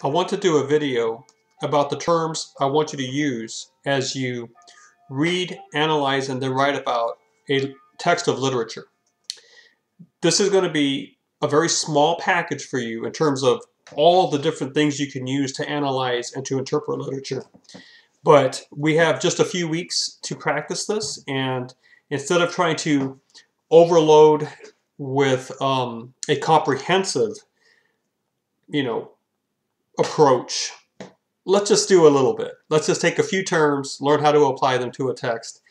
I want to do a video about the terms I want you to use as you read, analyze, and then write about a text of literature. This is going to be a very small package for you in terms of all the different things you can use to analyze and to interpret literature. But we have just a few weeks to practice this, and instead of trying to overload with a comprehensive, approach, let's just do a little bit. Let's just take a few terms, learn how to apply them to a text,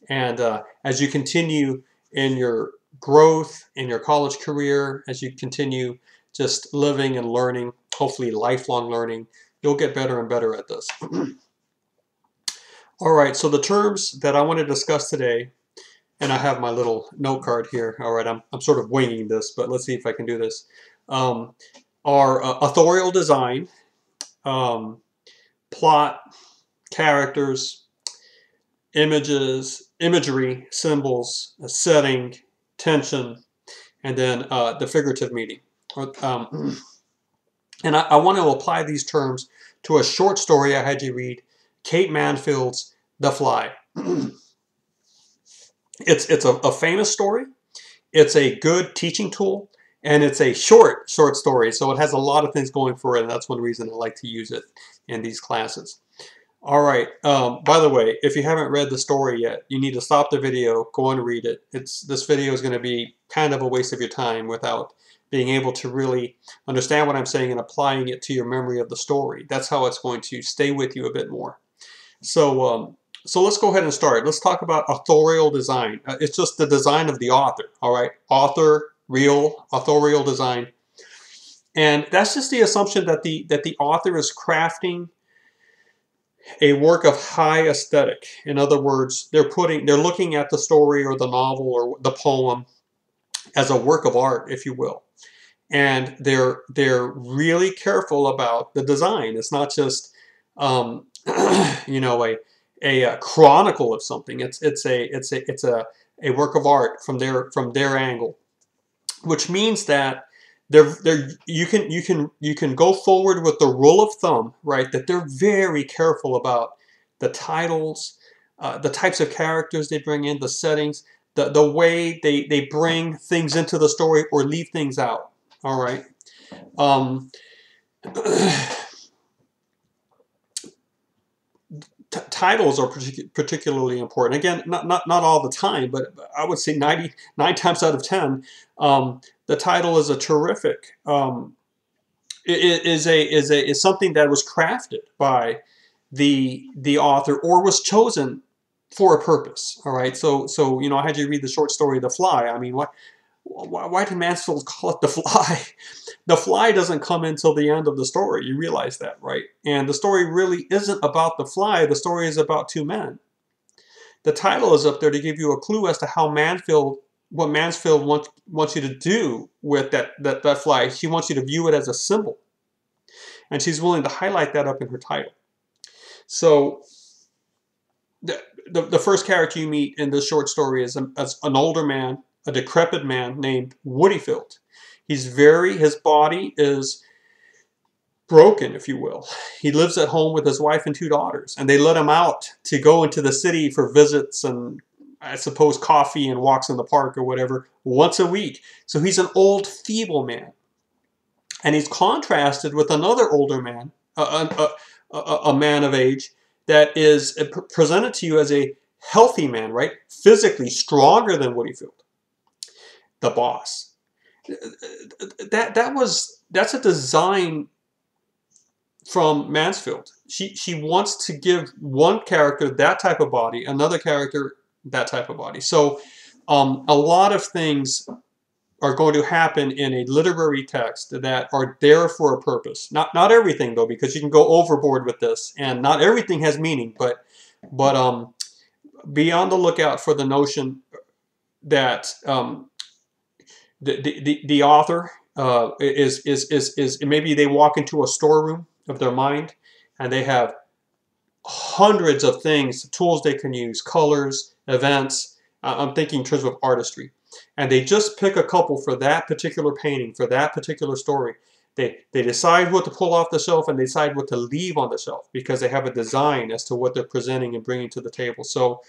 and as you continue in your growth, in your college career, as you continue just living and learning, hopefully lifelong learning, you'll get better and better at this. All right, so the terms that I want to discuss today, and I have my little note card here. All right, I'm sort of winging this, but let's see if I can do this. Are authorial design, plot, characters, imagery, symbols, setting, tension, and then the figurative meaning. And I want to apply these terms to a short story I had you read, Kate Manfield's The Fly. It's a famous story. It's a good teaching tool. And it's a short story, so it has a lot of things going for it, and that's one reason I like to use it in these classes. All right, by the way, if you haven't read the story yet, you need to stop the video, go and read it. This video is going to be kind of a waste of your time without being able to really understand what I'm saying and applying it to your memory of the story. That's how it's going to stay with you a bit more. So let's go ahead and start. Let's talk about authorial design. It's just the design of the author, all right? Author, real, authorial design. And that's just the assumption that the author is crafting a work of high aesthetic. In other words, they're looking at the story or the novel or the poem as a work of art, if you will. And they're really careful about the design. It's not just a chronicle of something. It's a work of art from their angle, which means that you can go forward with the rule of thumb, right? That they're very careful about the titles, the types of characters they bring in, the settings, the way they bring things into the story or leave things out. All right. Titles are particularly important. Again, not all the time, but I would say 99 times out of 10, the title is a terrific. Is something that was crafted by the author or was chosen for a purpose. All right. So I had you read the short story The Fly. I mean, why did Mansfield call it The Fly? The fly doesn't come until the end of the story. You realize that, right? And the story really isn't about the fly. The story is about two men. The title is up there to give you a clue as to how what Mansfield wants you to do with that fly. She wants you to view it as a symbol. And she's willing to highlight that up in her title. So the first character you meet in this short story is an older man, a decrepit man named Woodyfield. His body is broken, if you will. He lives at home with his wife and 2 daughters, and they let him out to go into the city for visits and, I suppose, coffee and walks in the park or whatever once a week. So he's an old, feeble man. And he's contrasted with another older man, a man of age, that is presented to you as a healthy man, right? Physically stronger than Woodyfield, the boss. That's a design from Mansfield. She wants to give one character that type of body, another character that type of body. So a lot of things are going to happen in a literary text that are there for a purpose. Not everything though, because you can go overboard with this, and not everything has meaning. But be on the lookout for the notion that the author is maybe they walk into a storeroom of their mind and they have hundreds of things, tools they can use, colors, events. I'm thinking in terms of artistry, and they just pick a couple for that particular painting, for that particular story. they decide what to pull off the shelf and they decide what to leave on the shelf because they have a design as to what they're presenting and bringing to the table. So,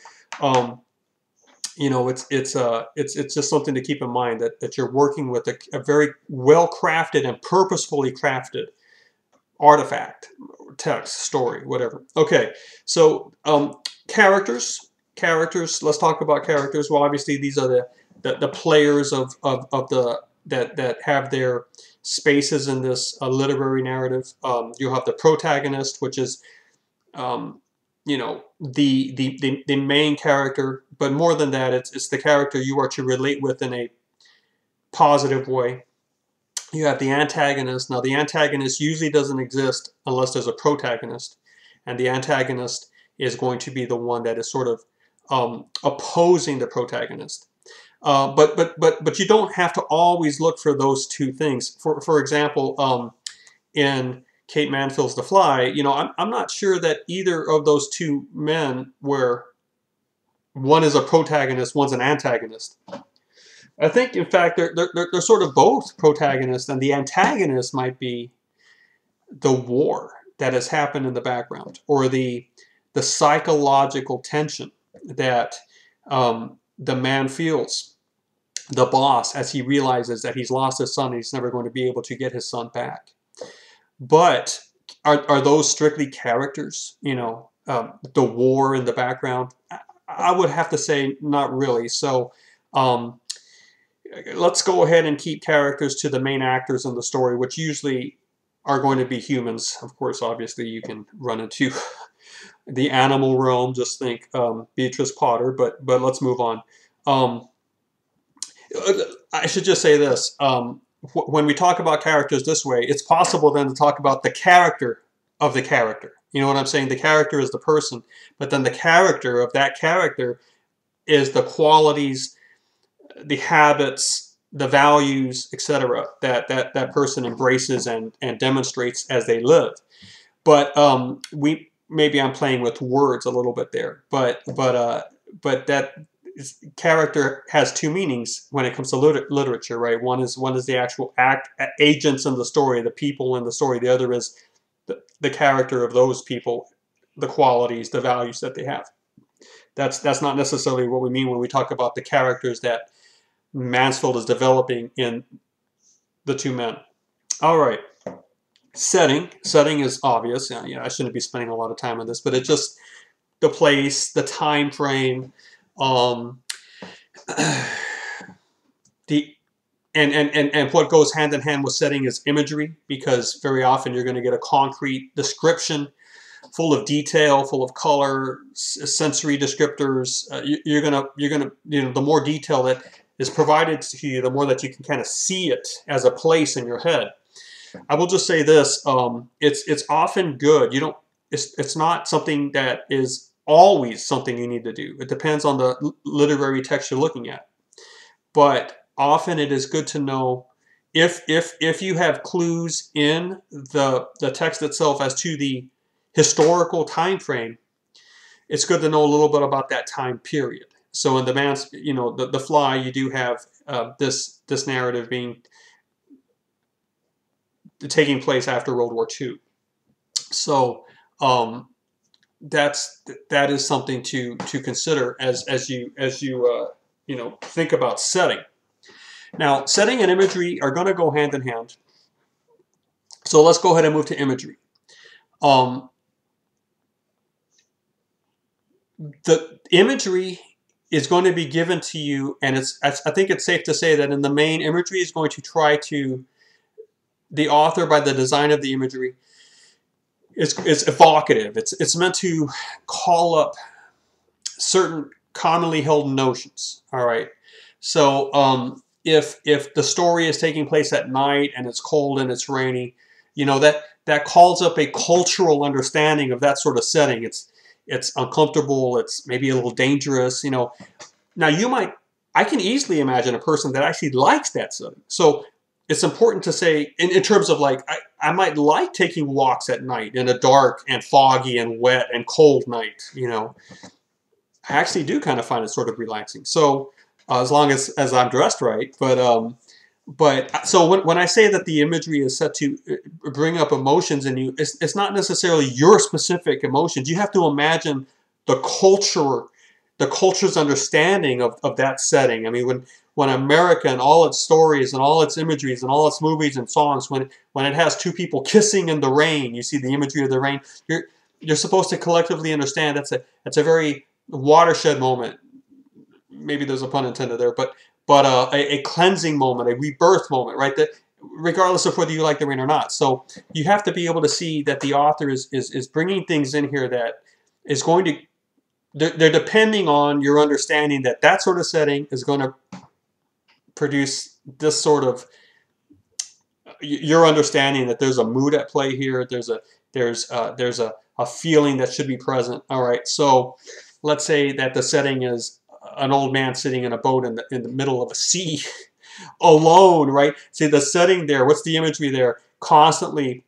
you know, it's just something to keep in mind that you're working with a very well crafted and purposefully crafted artifact, text, story, whatever. Okay, so characters. Let's talk about characters. Well, obviously these are the players of the that have their spaces in this literary narrative. You have the protagonist, which is you know, the main character, but more than that, it's the character you are to relate with in a positive way. You have the antagonist. Now, the antagonist usually doesn't exist unless there's a protagonist, and the antagonist is going to be the one that is sort of opposing the protagonist. But you don't have to always look for those two things. For example, in Kate Mansfield's The Fly, you know, I'm not sure that either of those two men were, one is a protagonist, one's an antagonist. I think, in fact, they're sort of both protagonists, and the antagonist might be the war that has happened in the background, or the psychological tension that the man feels, the boss, as he realizes that he's lost his son and he's never going to be able to get his son back. But are those strictly characters? You know, the war in the background? I would have to say not really. So let's go ahead and keep characters to the main actors in the story, which usually are going to be humans. Of course, obviously, you can run into the animal realm. Just think Beatrice Potter, but let's move on. I should just say this. When we talk about characters this way, it's possible then to talk about the character of the character. You know what I'm saying? The character is the person, but then the character of that character is the qualities, the habits, the values, etc. that person embraces and demonstrates as they live. But maybe I'm playing with words a little bit there, but that character has two meanings when it comes to literature, right? One is the actual agents in the story, the people in the story. The other is the character of those people, the qualities, the values that they have. That's not necessarily what we mean when we talk about the characters that Mansfield is developing in the two men. All right. Setting is obvious. You know, I shouldn't be spending a lot of time on this, but it's just the place, the time frame, and what goes hand in hand with setting is imagery, because very often you're going to get a concrete description full of detail, full of color, sensory descriptors. You're gonna you know, the more detail that is provided to you, the more that you can kind of see it as a place in your head. I will just say this: it's often good. You don't. It's not something that is always something you need to do. It depends on the literary text you're looking at. But often it is good to know if you have clues in the text itself as to the historical time frame. It's good to know a little bit about that time period. So in the Fly, you do have this narrative taking place after World War II. So that is something to consider as you you know, think about setting. Now, setting and imagery are going to go hand in hand. So let's go ahead and move to imagery. The imagery is going to be given to you, and I think it's safe to say that in the main, imagery is going to try to, the author, by the design of the imagery, it's evocative. It's meant to call up certain commonly held notions. All right. So if the story is taking place at night and it's cold and it's rainy, you know, that calls up a cultural understanding of that sort of setting. It's uncomfortable. It's maybe a little dangerous. You know, now I can easily imagine a person that actually likes that setting. So it's important to say in terms of like, I might like taking walks at night in a dark and foggy and wet and cold night, you know. I actually do kind of find it sort of relaxing. So as long as I'm dressed right, but But so when I say that the imagery is set to bring up emotions in you, it's not necessarily your specific emotions. You have to imagine the culture, the culture's understanding of that setting. I mean, when America and all its stories and all its imageries and all its movies and songs, when it has two people kissing in the rain, you see the imagery of the rain. You're supposed to collectively understand that's a very watershed moment. Maybe there's a pun intended there, but a cleansing moment, a rebirth moment, right? That regardless of whether you like the rain or not. So you have to be able to see that the author is bringing things in here that is going to, they're depending on your understanding that that sort of setting is going to produce this sort of, your understanding that there's a mood at play here. There's a feeling that should be present. All right. So let's say that the setting is an old man sitting in a boat in the middle of a sea alone, right? See the setting there. What's the imagery there? Constantly,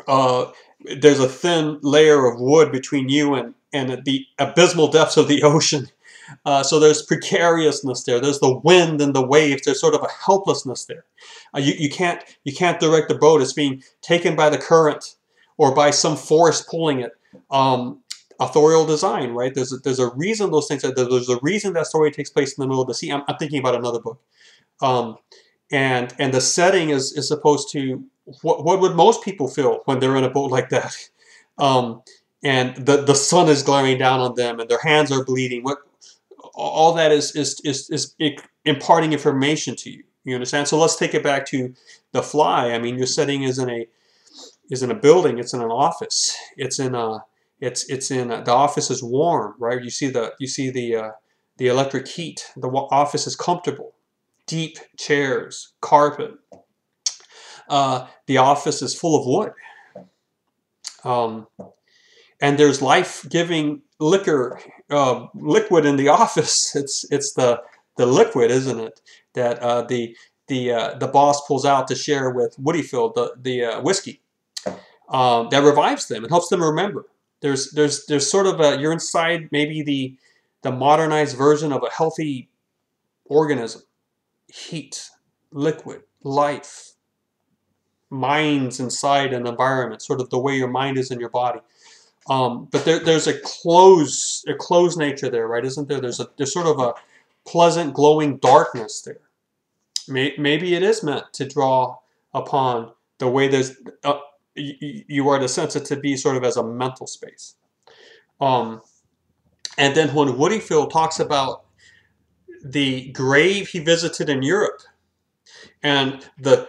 there's a thin layer of wood between you and the abysmal depths of the ocean. So there's precariousness there. There's the wind and the waves. There's sort of a helplessness there. You can't direct the boat. It's being taken by the current or by some force pulling it. Authorial design, right? There's a reason those things. There's a reason that story takes place in the middle of the sea. I'm thinking about another book, and the setting is supposed to. What would most people feel when they're in a boat like that? And the sun is glaring down on them, and their hands are bleeding. All that is imparting information to you. You understand? So let's take it back to The Fly. I mean, your setting is in a building. It's in an office. It's in the office is warm, right? You see the electric heat. The office is comfortable, deep chairs, carpet. The office is full of wood, and there's life-giving liquid in the office. It's the liquid, isn't it? That the boss pulls out to share with Woodyfield, the whiskey that revives them and helps them remember. There's sort of you're inside maybe the modernized version of a healthy organism. Heat, liquid, life, minds inside an environment, sort of the way your mind is in your body. But there's a closed nature there, right? Isn't there? There's sort of a pleasant, glowing darkness there. Maybe it is meant to draw upon the way there's. You are to sense it to be sort of as a mental space. And then when Woodyfield talks about the grave he visited in Europe and the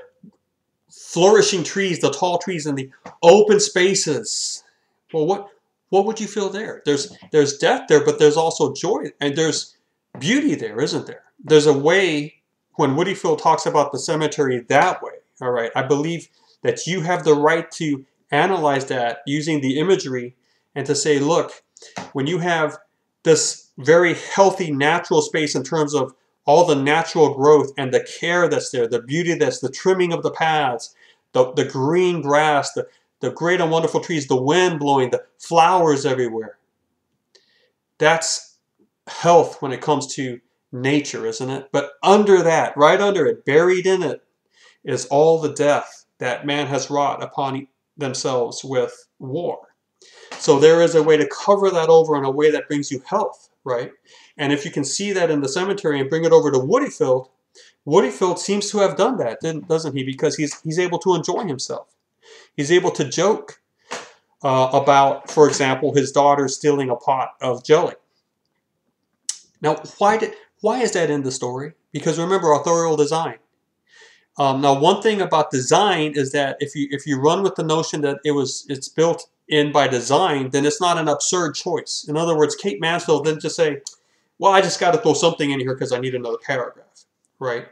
flourishing trees, the tall trees, and the open spaces, well, what would you feel there? There's death there, but there's also joy, and there's beauty there, isn't there? There's a way when Woodyfield talks about the cemetery that way. All right, I believe that you have the right to analyze that using the imagery and to say, look, when you have this very healthy natural space in terms of all the natural growth and the care that's there, the beauty that's the trimming of the paths, the green grass, the great and wonderful trees, the wind blowing, the flowers everywhere. That's health when it comes to nature, isn't it? But under that, right under it, buried in it, is all the death that man has wrought upon themselves with war. So there is a way to cover that over in a way that brings you health, right? And if you can see that in the cemetery and bring it over to Woodyfield, Woodyfield seems to have done that, doesn't he? Because he's able to enjoy himself. He's able to joke about, for example, his daughter stealing a pot of jelly. Now, why is that in the story? Because remember, authorial design. Now, one thing about design is that if you run with the notion that it's built in by design, then it's not an absurd choice. In other words, Kate Mansfield didn't just say, well, I just got to throw something in here because I need another paragraph, right?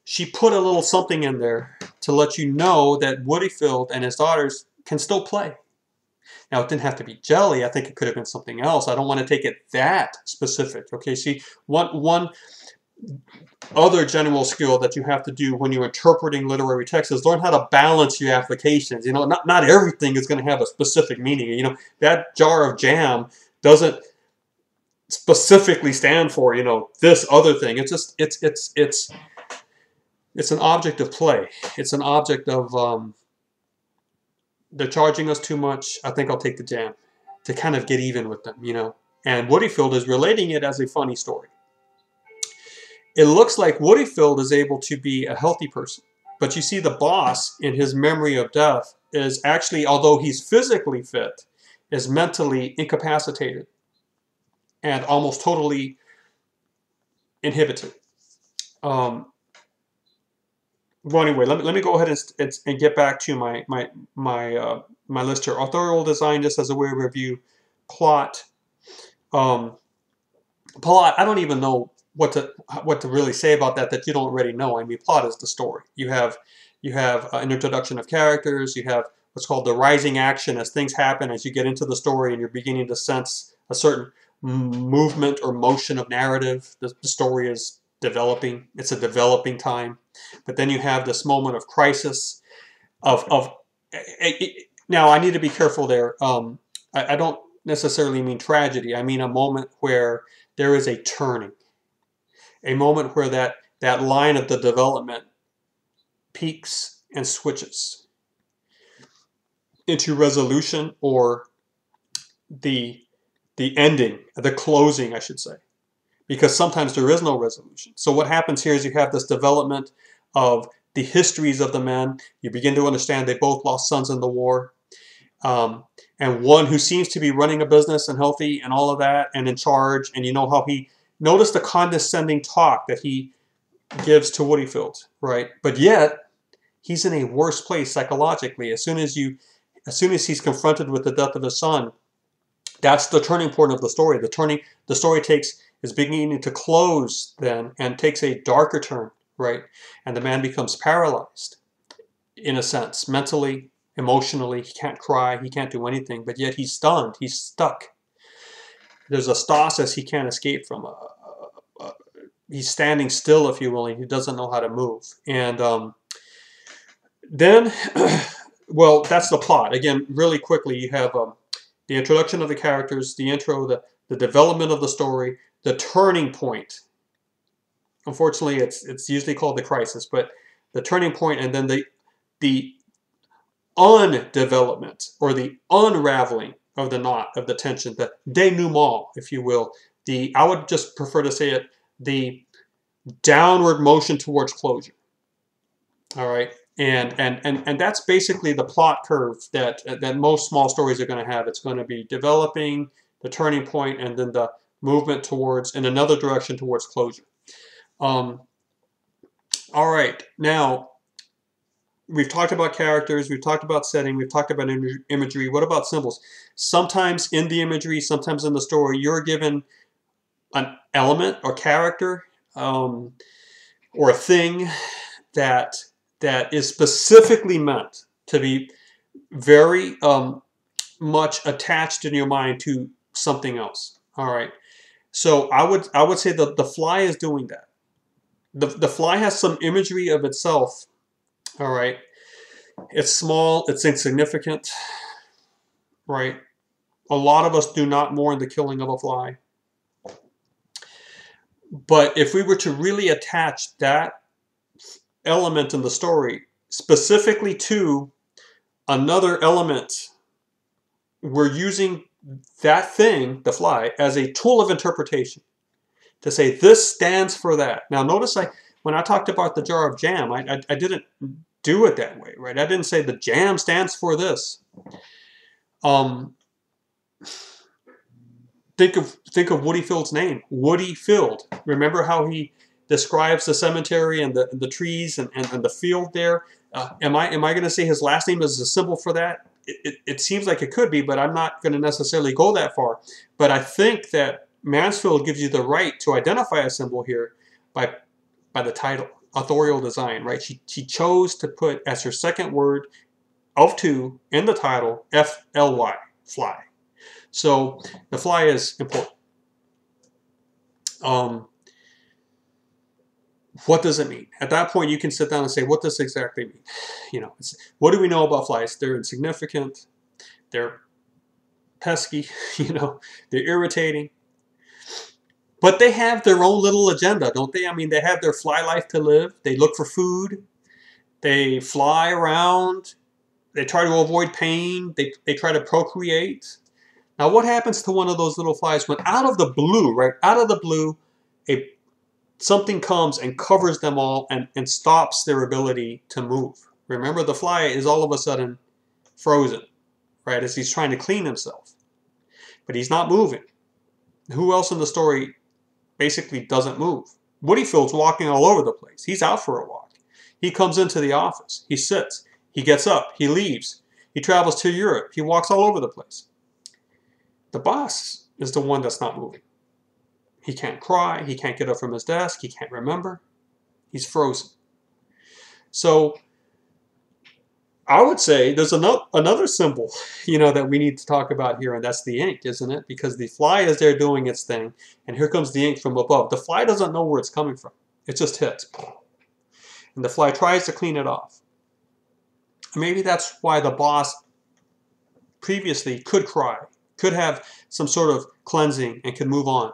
She put a little something in there to let you know that Woodyfield and his daughters can still play. Now, it didn't have to be jelly. I think it could have been something else. I don't want to take it that specific. Okay, see, one other general skill that you have to do when you're interpreting literary text is learn how to balance your applications. You know, not everything is going to have a specific meaning. You know, that jar of jam doesn't specifically stand for, you know, this other thing. It's just, it's it's an object of play. It's an object of they're charging us too much. I think I'll take the jam to kind of get even with them, you know. And Woodyfield is relating it as a funny story. It looks like Woodyfield is able to be a healthy person, but you see the boss in his memory of death is actually, although he's physically fit, is mentally incapacitated and almost totally inhibited. Well, anyway, let me go ahead and get back to my list here. Authorial design, just as a way of review. Plot. Plot. I don't even know what to really say about that you don't already know. I mean, plot is the story. You have an introduction of characters. You have what's called the rising action as things happen as you get into the story and you're beginning to sense a certain movement or motion of narrative. The story is developing. It's a developing time. But then you have this moment of crisis now I need to be careful there. I don't necessarily mean tragedy. I mean a moment where there is a turning. A moment where that line of the development peaks and switches into resolution, or the ending, the closing, I should say. Because sometimes there is no resolution. So what happens here is you have this development of the histories of the men. You begin to understand they both lost sons in the war. And one who seems to be running a business and healthy and all of that and in charge. And you know how notice the condescending talk that he gives to Woodyfield, right? But yet, he's in a worse place psychologically. As soon as he's confronted with the death of his son, that's the turning point of the story. The story is beginning to close then and takes a darker turn, right? And the man becomes paralyzed, in a sense, mentally, emotionally. He can't cry, he can't do anything, but yet he's stunned, he's stuck. There's a stasis he can't escape from. He's standing still, if you will, and he doesn't know how to move. And then, well, that's the plot. Again, really quickly, you have the introduction of the characters, the intro, the development of the story, the turning point. Unfortunately, it's usually called the crisis, but the turning point, and then the undevelopment or the unraveling of the knot of the tension, the denouement, if you will. I would just prefer to say it, the downward motion towards closure. All right, and that's basically the plot curve that most small stories are going to have. It's going to be developing, the turning point, and then the movement towards, in another direction, towards closure. All right, now we've talked about characters, we've talked about setting, we've talked about imagery. What about symbols? Sometimes in the imagery, sometimes in the story, you're given an element or character or a thing that is specifically meant to be very much attached in your mind to something else. All right. So I would say that the fly is doing that. The fly has some imagery of itself. All right. It's small. It's insignificant. Right. A lot of us do not mourn the killing of a fly. But if we were to really attach that element in the story specifically to another element, we're using that thing, the fly, as a tool of interpretation to say this stands for that. Now notice when I talked about the jar of jam, I didn't do it that way, right? I didn't say the jam stands for this. Think of Woodyfield's name, Woodyfield. Remember how he describes the cemetery and the trees and the field there? Am I going to say his last name is a symbol for that? It seems like it could be, but I'm not going to necessarily go that far. But I think that Mansfield gives you the right to identify a symbol here by the title, authorial design, right? She chose to put as her second word of two in the title, F-L-Y, fly. So the fly is important. What does it mean? At that point, you can sit down and say, what does it exactly mean? You know, what do we know about flies? They're insignificant. They're pesky. You know, they're irritating. But they have their own little agenda, don't they? I mean, they have their fly life to live. They look for food. They fly around. They try to avoid pain. They try to procreate. Now, what happens to one of those little flies when out of the blue, right? Out of the blue, something comes and covers them all and stops their ability to move. Remember, the fly is all of a sudden frozen, right, as he's trying to clean himself. But he's not moving. Who else in the story basically doesn't move? Woodyfield's walking all over the place. He's out for a walk. He comes into the office. He sits. He gets up. He leaves. He travels to Europe. He walks all over the place. The boss is the one that's not moving. He can't cry. He can't get up from his desk. He can't remember. He's frozen. So I would say there's another symbol, that we need to talk about here, and that's the ink, isn't it? Because the fly is there doing its thing, and here comes the ink from above. The fly doesn't know where it's coming from. It just hits. And the fly tries to clean it off. Maybe that's why the boss previously could cry, could have some sort of cleansing and could move on.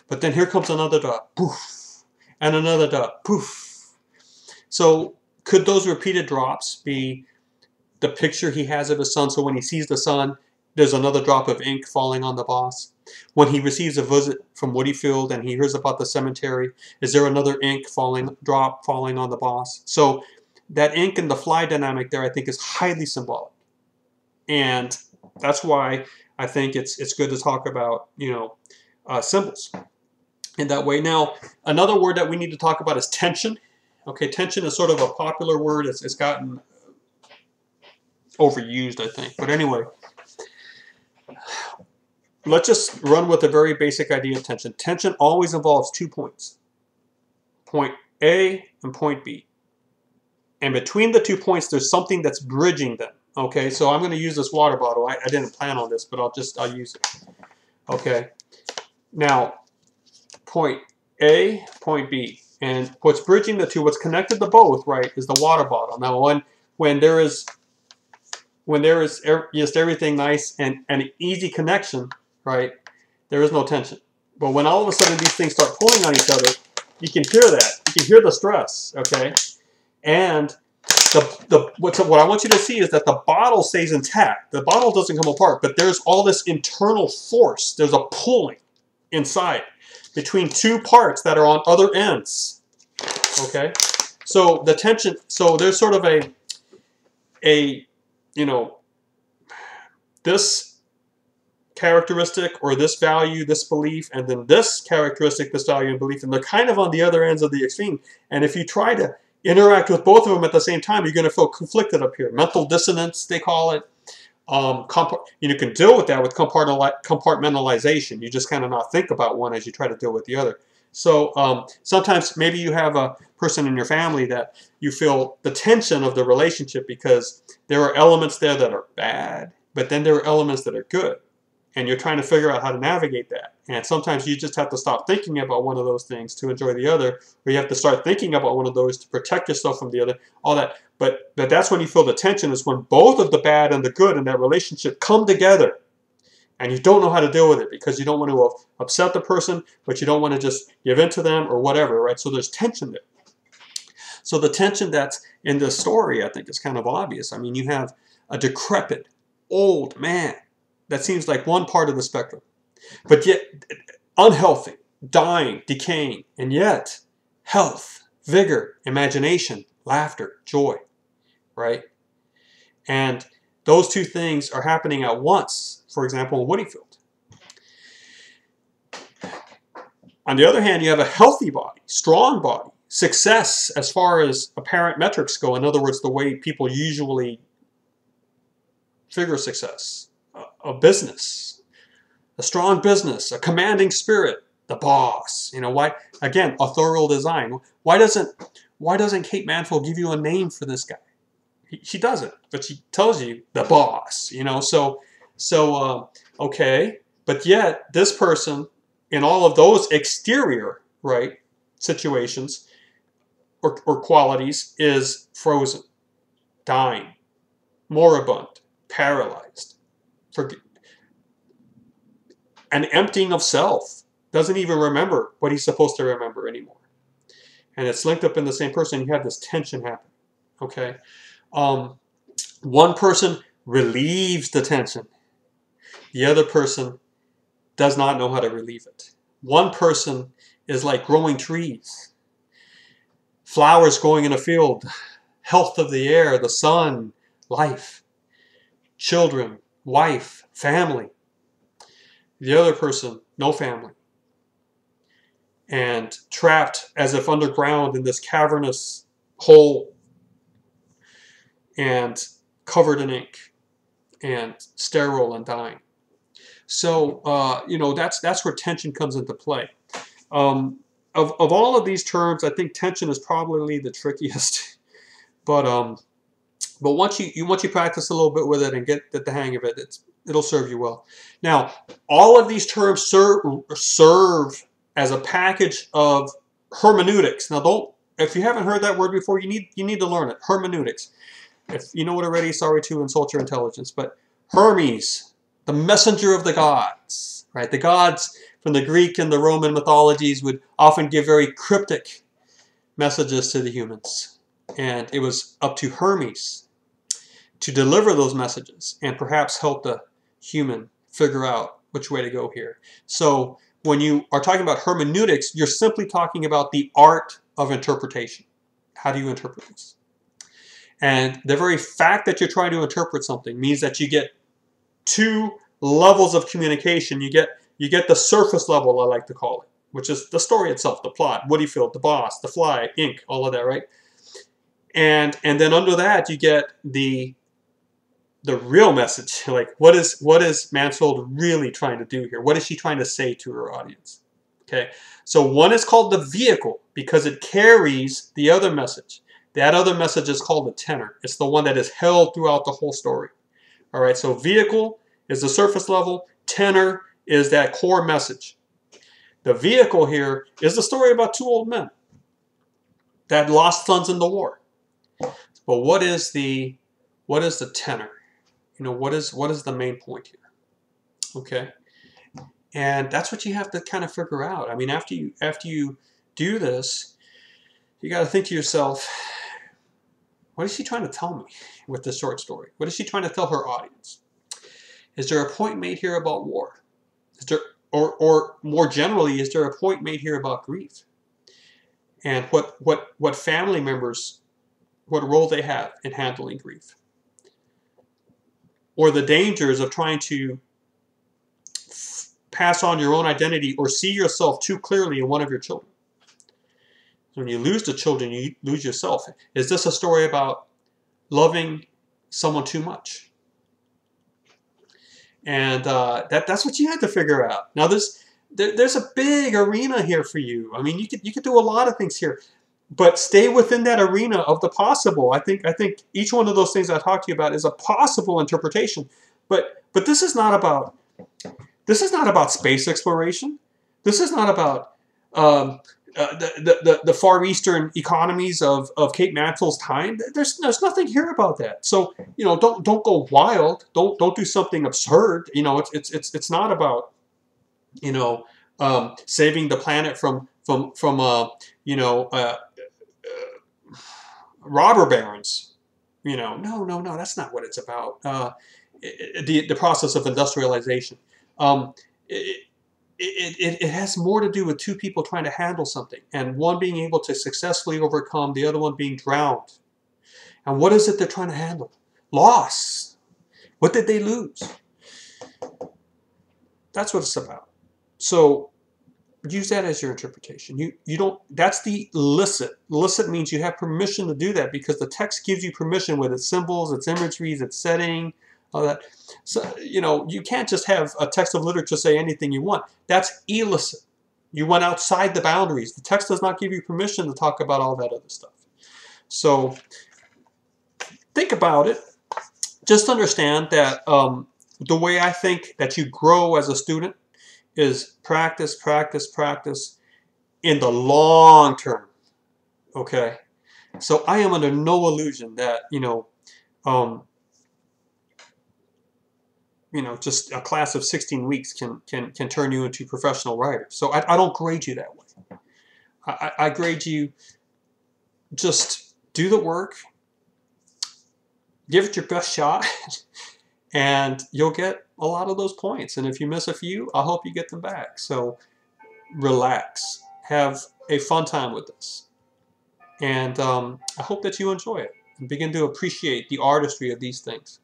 But then here comes another dot, poof, and another dot, poof. So could those repeated drops be the picture he has of his son? So when he sees the sun, there's another drop of ink falling on the boss. When he receives a visit from Woodyfield and he hears about the cemetery, is there another ink drop falling on the boss? So that ink and the fly dynamic there, I think, is highly symbolic. And that's why I think it's good to talk about, symbols in that way. Now, another word that we need to talk about is tension. Okay, tension is sort of a popular word. It's gotten overused, I think. But anyway, let's just run with a very basic idea of tension. Tension always involves 2 points. Point A and point B. And between the 2 points, there's something that's bridging them. Okay, so I'm going to use this water bottle. I didn't plan on this, but I'll use it. Okay. Now, point A, point B. And what's bridging the two, what's connected to both, right, is the water bottle. Now, when there is just everything nice and an easy connection, right, there is no tension. But when all of a sudden these things start pulling on each other, you can hear that. You can hear the stress, okay? And what I want you to see is that the bottle stays intact. The bottle doesn't come apart, but there's all this internal force. There's a pulling inside between 2 parts that are on other ends, okay? So the tension, so there's sort of this characteristic or this value, this belief, and then this characteristic, this value and belief, and they're kind of on the other ends of the extreme. And if you try to interact with both of them at the same time, you're going to feel conflicted up here. Mental dissonance, they call it. You can deal with that with compartmentalization. You just kind of not think about one as you try to deal with the other. So sometimes maybe you have a person in your family that you feel the tension of the relationship because there are elements there that are bad, but then there are elements that are good. And you're trying to figure out how to navigate that. And sometimes you just have to stop thinking about one of those things to enjoy the other, or you have to start thinking about one of those to protect yourself from the other, all that. But that's when you feel the tension, is when both of the bad and the good in that relationship come together. And you don't know how to deal with it because you don't want to upset the person, but you don't want to just give in to them or whatever, right? So there's tension there. So the tension that's in this story, I think, is kind of obvious. I mean, you have a decrepit, old man that seems like one part of the spectrum, but yet unhealthy, dying, decaying, and yet health, vigor, imagination, laughter, joy, right? And those 2 things are happening at once, for example, in Woodyfield. On the other hand, you have a healthy body, strong body, success as far as apparent metrics go. In other words, the way people usually figure success. A business, a strong business, a commanding spirit, the boss. Why? Again, authorial design. Why doesn't Kate Mansfield give you a name for this guy? She doesn't, but she tells you the boss. Okay, but yet this person, in all of those exterior situations or qualities, is frozen, dying, moribund, paralyzed. An emptying of self, doesn't even remember what he's supposed to remember anymore. And it's linked up in the same person. You have this tension happen. Okay. One person relieves the tension. The other person does not know how to relieve it. One person is like growing trees, flowers growing in a field, health of the air, the sun, life, children, wife, family. The other person, no family, and trapped as if underground in this cavernous hole and covered in ink and sterile and dying. So, that's where tension comes into play. Of all of these terms, I think tension is probably the trickiest. But once you practice a little bit with it and get the hang of it, it'll serve you well. Now, all of these terms serve as a package of hermeneutics. Now, if you haven't heard that word before, you need to learn it. Hermeneutics. If you know it already, sorry to insult your intelligence, but Hermes, the messenger of the gods, right? The gods from the Greek and the Roman mythologies would often give very cryptic messages to the humans. And it was up to Hermes to deliver those messages and perhaps help the human figure out which way to go here. So when you are talking about hermeneutics, you're simply talking about the art of interpretation. How do you interpret this? And the very fact that you're trying to interpret something means that you get two levels of communication. You get the surface level, I like to call it, which is the story itself, the plot, Woodyfield, the boss, the fly, ink, all of that, right? And then under that you get the real message, like what is Mansfield really trying to do here? What is she trying to say to her audience? Okay, so one is called the vehicle because it carries the other message. That other message is called the tenor. It's the one that is held throughout the whole story. All right, so vehicle is the surface level. Tenor is that core message. The vehicle here is the story about two old men that lost sons in the war. But what is the tenor? What is the main point here? Okay, and that's what you have to kind of figure out. I mean, after you do this, you got to think to yourself, what is she trying to tell me with this short story? What is she trying to tell her audience? Is there a point made here about war? Is there, or more generally, is there a point made here about grief? And what family members, what role they have in handling grief? Or the dangers of trying to pass on your own identity or see yourself too clearly in one of your children. When you lose the children, you lose yourself. Is this a story about loving someone too much? And that's what you had to figure out. Now, there's a big arena here for you. I mean, you could do a lot of things here, but stay within that arena of the possible. I think each one of those things I talked to you about is a possible interpretation. But this is not about space exploration. This is not about the Far Eastern economies of Cape Mansfield's time. There's nothing here about that. So don't go wild. Don't do something absurd. It's not about saving the planet from robber barons. No, that's not what it's about. The process of industrialization. It has more to do with two people trying to handle something, and one being able to successfully overcome, the other one being drowned. And what is it they're trying to handle? Loss. What did they lose? That's what it's about. So use that as your interpretation. You don't. That's the licit. Licit means you have permission to do that because the text gives you permission with its symbols, its imageries, its setting, all that. So you can't just have a text of literature say anything you want. That's illicit. You went outside the boundaries. The text does not give you permission to talk about all that other stuff. So think about it. Just understand that the way I think that you grow as a student is practice, practice, practice in the long term. Okay? So I am under no illusion that, just a class of 16 weeks can turn you into professional writers. So I don't grade you that way. I grade you, just do the work, give it your best shot, and you'll get a lot of those points. And if you miss a few, I hope you get them back. So relax, have a fun time with this, and I hope that you enjoy it and begin to appreciate the artistry of these things.